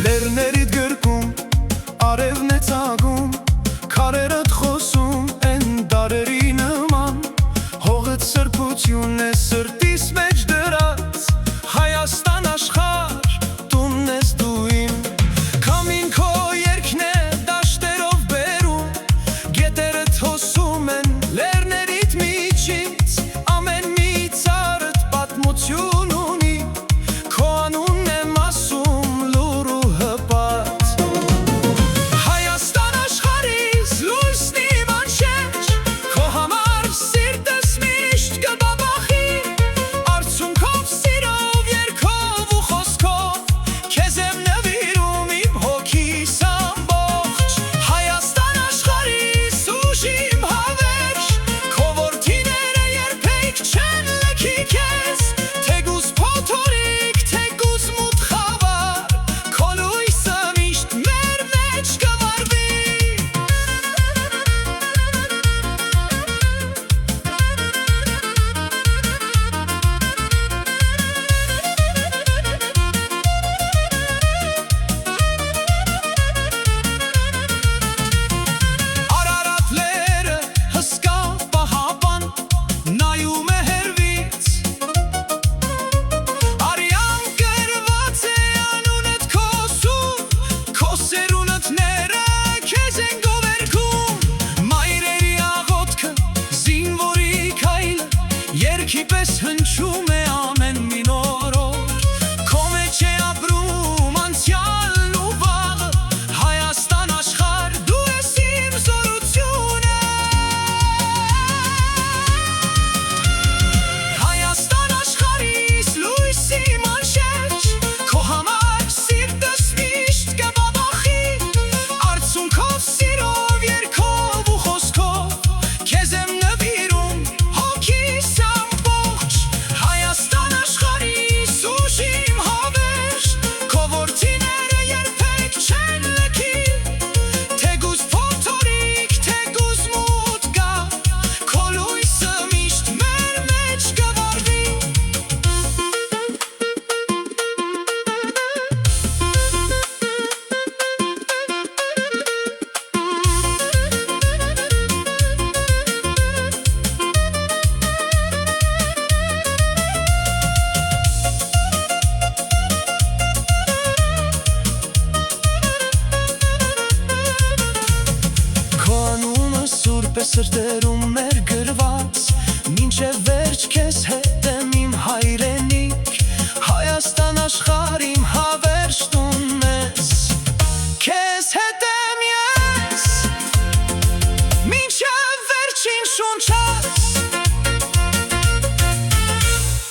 Լերներիդ գրկում, արևն է ծագում, քարերդ խոսում են դարերի նման, հողդ սրբություն է սրտիս մեջ դրած, Հայաստան աշխարհ, տունն ես դու իմ, քամին քո երգն է դաշտերով բերում, գետերդ հոսում են լերներիդ միջից, ամեն մի ծառդ պատմություն ունի, քո անունն եմ ասում լուր ու հպատ, Հայաստան աշխարհիս լույսն իմ անշեջ, քո համար սիրտս միշտ կբաբախի, արցունքով սիրով երգով ու խոսքով, քեզ եմ նվիրում իմ հոգիս ամբողջ, Հայաստան աշխարհիս ուժիմ հավերժ, քո որդիները երբեք չեն լքի քեզ, թեկուզ փոթորիկ, թեկուզ մութ խավար, քո լույսը միշտ մեր մեջ կվարվի։ Արարատ լերը հսկա պահապան, նայում է հեռվից, Արյան գրված է անունդ քո սուրբ, քո սերունդները քեզ են գովերգում, մայրերի աղոթքը, զինվորի քայլը, երգի պես հնչում է ամեն մի նոր օր, քո մեջ է ապրում անցյալն ու վաղը, Հայաստան աշխարհ, դու ես իմ զորությունը, Հայաստան աշխարհիս լույս իմ անշեջ, քո համար սիրտս միշտ կբաբախի, արցունքով սիրով երգով ու խոսքով, քեզ եմ նվիրում հոգիս ամբողջ, Հայաստան աշխարհիս ուժիմ հավերժ, քո որդիները երբեք չեն լքի, թեկուզ փոթորիկ, թեկուզ մութ գա, քո լույսը միշտ մեր մեջ կվարվի։ Քո անունը սուրբ է սրտերում մեր գրված, մինչև վերջ քեզ հետ եմ իմ հայրենի,